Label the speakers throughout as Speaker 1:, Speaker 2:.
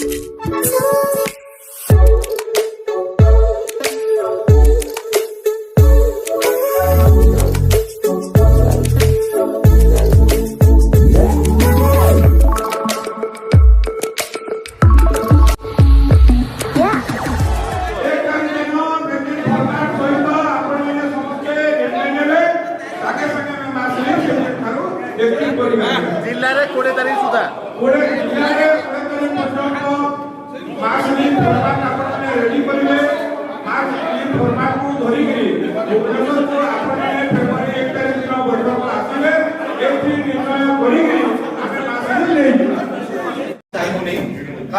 Speaker 1: जिले में 20 तारीख सुधा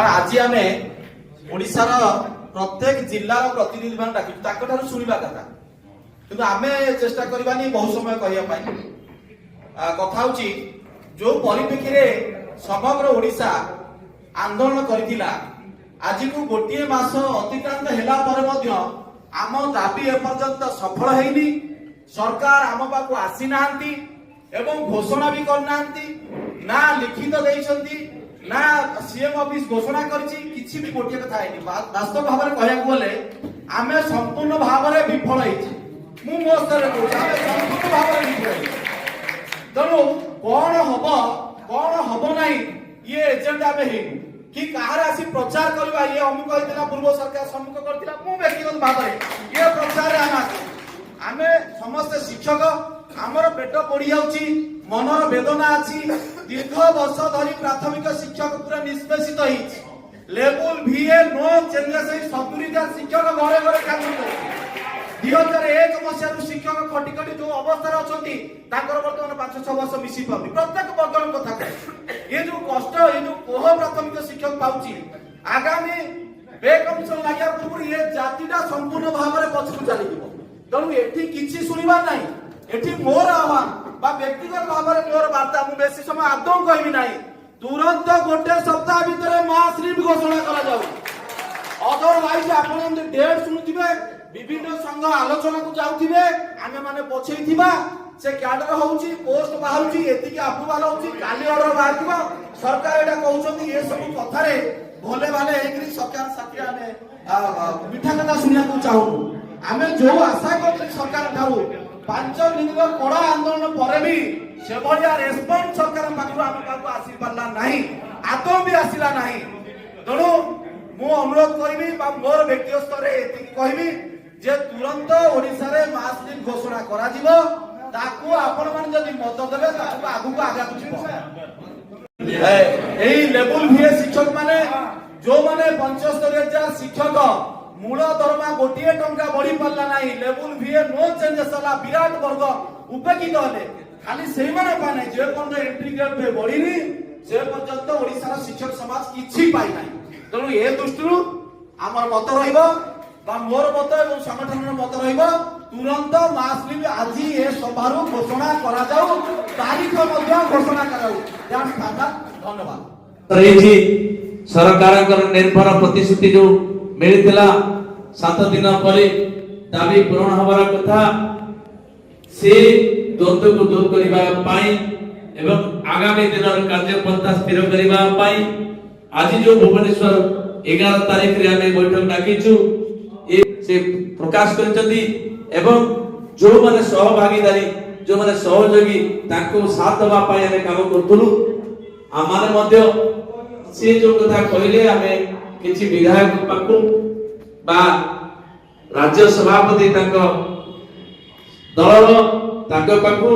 Speaker 1: आज आम ओडिशार प्रत्येक जिलार प्रतिनिधि मान डाक शुणा कथा कि आम चेष्टा करवानी बहुत समय कहवाई कथा हूँ जो परिप्रेक्षी समग्र ओडिशा आंदोलन करथिला आज को गोटे मास अतिक्रांत हेला पर मध्य आम दाबी एपर्यंत सफल हैनी सरकार आम पाखु आसी नांती एवं घोषणा भी करना ना लिखित देइछंती ना सीएम ऑफिस घोषणा करछि किछि भी गोटे कथा हैनी वास्तव भाव में कहया बोले आमे संपूर्ण भाव में विफल हैछि मु मो स्तर को आमे संपूर्ण भाव में विफल तेणु कौन हम नहीं ये एजेंडा में ही कि कहार आसी प्रचार करवा ये अमुक होइतिला पूर्व सरकार सम्मुख करथिला मु व्यक्तिगत भाव में ये प्रचार आमे समस्त शिक्षक हमर पेट पड़ी जाउची मनर वेदना अछि दीर्घ वर्ष धरी प्राथमिक शिक्षक पूरा निष्पेषित होइछि लेवल भीए नो चेंजेस है 70 शिक्षक घरे घरे काम 2001 मसीह शिक्षक खटी खटी जो अवस्था अच्छी बर्तमान 5-6 वर्ष मिसी पाऊनी प्रत्येक वर्ग कथा कहे ये जो कष्ट ये जो कोह प्राथमिक शिक्षक पाऊँ आगामी पे कमिशन लगे पूर्व ये जातिटा संपूर्ण भाव में पछकु चली तेणु एठी किछि सुनिबार नाही एठी मोर आह्वान बा व्यक्तिगत भाव में मोर वार्ता मु बेसी समय आदौ कहबी नाही तुरंत गोटे सप्ताह भितर महाश्री घोषणा करा जाऊ अदरवाइज आपण डेट सुनुथिबे विभिन्न संघ आलोचना को जाउथिबे आमे माने पछेइथिबा से क्याडर होउची पोस्ट बाहरुची एतिकी अप्रूवल होउची काली ऑर्डर बाहरथिबा सरकार एटा कहउछंती ए सब कथारे भोले भाले एकरी सरकार साथी आमे मिठा कथा सुनिया को चाहू आमे जो आशा करथि सरकार ठारू 5 दिन कड़ा आंदोलन पर भी से बढ़िया रेस्पॉन्स सरकार पाखु आमे पाखु आसी पारला नाही आतो भी आसिला नाही तेणु मु अनुरोध करबी बा मोर व्यक्तिगत स्तर एतिकी कहबी जे तुरंत ओडिसा रे मास लिस्ट घोषणा करा जिवो ताकू आपण मान जदी मत देबे ताकू आगु को आगा जिवो एई लेवल भीए शिक्षक माने जो माने 75,000 शिक्षक मूल दरमा गोटिए टंका बढ़ी पारला नाही लेवल भीए नो चेंजेस होला विराट वर्ग उपेक्षित होले खाली सेही माने पा नाही जे कोन एंट्री ग्रेड पे बढ़ीनी से पर्यंत ओडिसा रा शिक्षक समाज किछि पाइ नाही तेणु ए दृष्टिरु आमर मत रहइबो बा मोर मत एवं संगठन मत रहइबो तुरंत मासली आज ए सभारु घोषणा करा जाऊ तारीख मध्य घोषणा करा जाऊ धन्यवाद
Speaker 2: रही सरकार निर्भर प्रतिश्रुति जो मिलता 7 दिन पर दाबी पूरण हमार कथा से द्वंद्व को दूर करने एवं आगामी दिन कार्यपंथा स्थिर करने आज जो भुवनेश्वर 11 तारीख रे आमे बैठक डाकिछु से प्रकाश करचंदी एवं जो माने सहभागीदारी जो माने सहयोगी ताको साथ दबा पाई आमे काम करथुलु आमाने मध्य से जो कथा कहले आमे किछि विधायक पाकु बा राज्य सभापति ताको दल ताको पाकु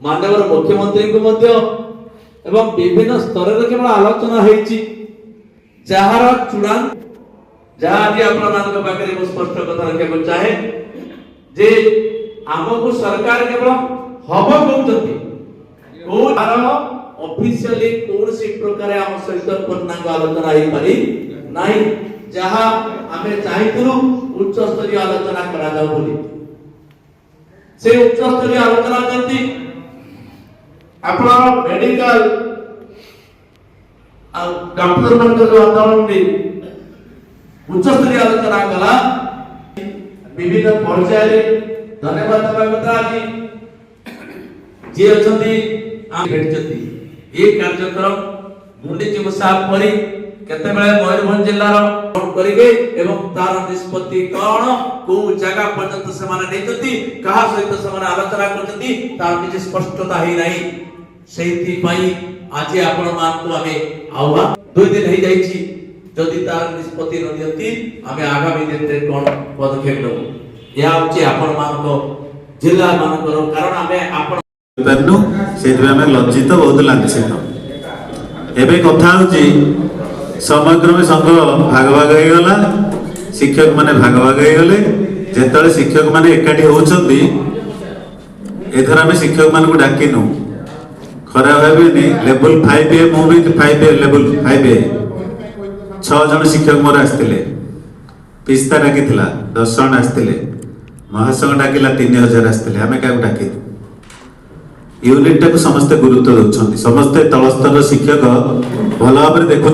Speaker 2: माननीय मुख्यमंत्री को मध्य एवं विभिन्न स्तर रे केवल आलोचना हेछि जहार चूड़ांत जहां जे आपण मानक पाकरे मो स्पष्ट कथा रखिया चाहे जे हमको सरकार केवल हब कहउतती को कारण ऑफिशियली कोन सी प्रकार हम सहित पूर्णांग आलोचना होई पारी नाही जहां हमें चाहितुरु उच्च स्तरीय आलोचना करा जाऊ बोली से उच्च स्तरीय आलोचना करती आपण मेडिकल डॉक्टर मान जो आंदोलन में उच्च स्तरीय आलोचना कला विभिन्न पर्याय धन्यवाद देवा कथा आज जे अछंती आ भेटचंती ए कार्यक्रम मुंडी चिमसा परी କେତେବେଳେ ମୟୂରଭଞ୍ଜ ଜିଲ୍ଲାର ଭୋଟ କରିବେ ଏବଂ ତାର ନିଷ୍ପତ୍ତି କଣ କୋଉ ଜାଗା ପର୍ଯ୍ୟନ୍ତ ସେମାନେ ନେଇଛନ୍ତି କାହା ସହିତ ସେମାନେ ଆଲୋଚନା କରିଛନ୍ତି ତାର କିଛି ସ୍ପଷ୍ଟତା ହେଇ ନାହିଁ। ସେଇଥିପାଇଁ ଆଜି ଆପଣ ମାନଙ୍କୁ ଆମେ ଆହ୍ୱାନ 2 ଦିନ ହେଇ ଯାଇଛି ଯଦି ତାର ନିଷ୍ପତ୍ତି ନ ଦିଅନ୍ତି ଆମେ ଆଗାମୀ ଦିନରେ କଣ ପଦକ୍ଷେପ ନେବୁ ଏହା ହଉଛି ଆପଣ ମାନଙ୍କ ଜିଲ୍ଲା ମାନଙ୍କର କାରଣ ଆମେ ଆପଣ
Speaker 3: ପାରୁନୁ ସେଇଥିପାଇଁ ଆମେ ଲଜ୍ଜିତ ବହୁତ ଲାଞ୍ଛିତ। ଏବେ କଥା ହଉଛି ସମୟକ୍ରମେ ସଂଘ ଭାଗ ଭାଗ ହେଇଗଲା, ଶିକ୍ଷକ ମାନେ ଭାଗ ଭାଗ ହେଇଗଲେ। ଯେତେବେଳେ ଶିକ୍ଷକ ମାନେ ଏକାଠି ହଉଛନ୍ତି ଏଥର ଆମେ ଶିକ୍ଷକ ମାନଙ୍କୁ ଡାକିନୁ, ଖରାପ ଭାବିବେନି। ଲେବୁଲ 5A ମୁଁ ବି 5A ଲେବୁଲ 5A 6 ଜଣ ଶିକ୍ଷକ ମୋର ଆସିଥିଲେ, ପିସ୍ତା ଡାକିଥିଲା 10 ଜଣ ଆସିଥିଲେ, ମହାସଂଘ ଡାକିଲା 3000 ଆସିଥିଲେ। ଆମେ କାହାକୁ ଡାକିନୁ। यूनिट टाक समस्ते गुरुत्व दौरान समस्ते तलस्तर शिक्षक भल भाव देखुं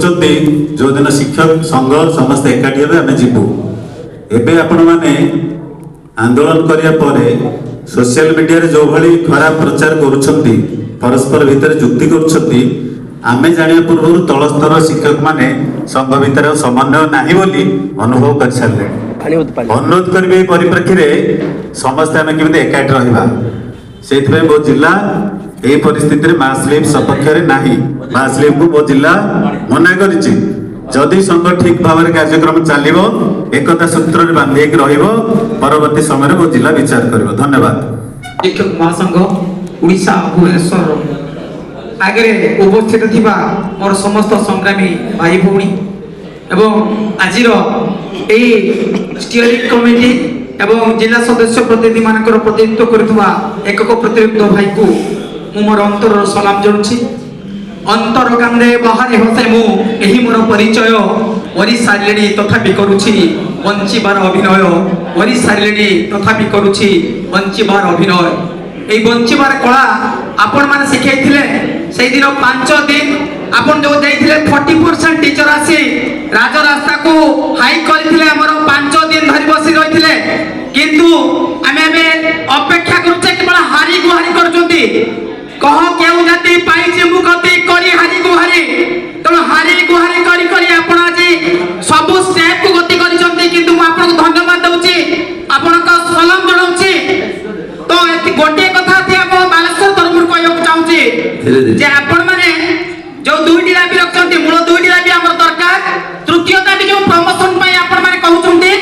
Speaker 3: जो दिन शिक्षक संघ समस्ते एकाठी हे आम जीवु एवं आपण मैंने आंदोलन करने सोशल मीडिया रे जो भली खराब प्रचार करुछंती परस्पर भितर जुक्ति करुछंती आमे जानिया पूर्व तलस्तर शिक्षक माने संघ भितर समन्वय नाही बोली अनुभव कर सारे अनुरोध करिवे परिप्रेक्षी रे समस्ते आमे केमिति एकाठी रहिबा से मो जिला यही परिस्थिति में मास लिव सपक्ष नहीं मास लिव को मो जिला मना करिछि जदि संघ ठीक भाव में कार्यक्रम चलो एकता सूत्र बांधिक परवर्ती समय मो जिला विचार कर। धन्यवाद।
Speaker 4: शिक्षक महासंघ उड़ीसा भुवनेश्वर आगे उपस्थित थिबा मोर समस्त संग्रामी भाई भौणी एवं आजिर स्टीयरिंग कमिटी एवं जिला सदस्य प्रतिनिधि मानकर प्रतिनिधित्व करुवा एकक प्रतिनिधि भाई को मोर अंतर सलाम जणुछि। अंतर कांदे बाहरे हसे मु एही मोर परिचय वरी सारिलेनी तथापि करुछि वंचिबार अभिनय वरी सारिलेनी तथापि करुछि वंचिबार अभिनय। एई वंचिबार कला आपण माने शिखाइथिले सेई दिन 5 दिन आपण जो जाइथिले 40% टीचर आसी राज रास्ता को हाई करथिले हमर 5 दिन धरि बसी रहिथिले किंतु आमे अपेक्षा करूचे केवल हारी गुहारी करचोंती कह केउ जाति पाइचे मुखती करी हारी गुहारी तो हारी गुहारी करी करी आपण आज सब स्टेप को गति करिसंती किंतु म आपन धन्यवाद दउची आपन का सलाम जणाउची। तो एति गोटे कथा थी आप बालेश्वर तरफुर कहब चाहूची जे आपण माने जो दुईटी दाबी रखचंती मूल दुईटी दाबी हमर दरकार तृतीय दाबी जो प्रमोशन पई आपण माने कहउचंती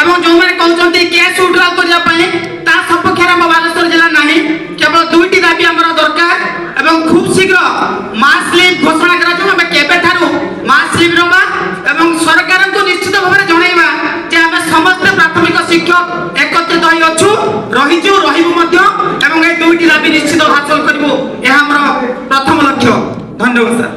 Speaker 4: एवं जो माने कहउचंती केस उड्राल करिया पई ता सपक्ष हम बालेश्वर जिला नाही केवल दुईटी दाबी हमर दरकार एवं खूब शीघ्र मास लीव घोषणा करा जो हम केबे थारु मास लीव रबा एवं सरकार को निश्चित भाव में जणाइबा जे हम समस्त प्राथमिक शिक्षक एकत्रित होई अछु रहिजु रहिबु मध्य एवं ए दुईटी दाबी निश्चित हासिल करबो ए हमर प्रथम लक्ष्य। धन्यवाद सर।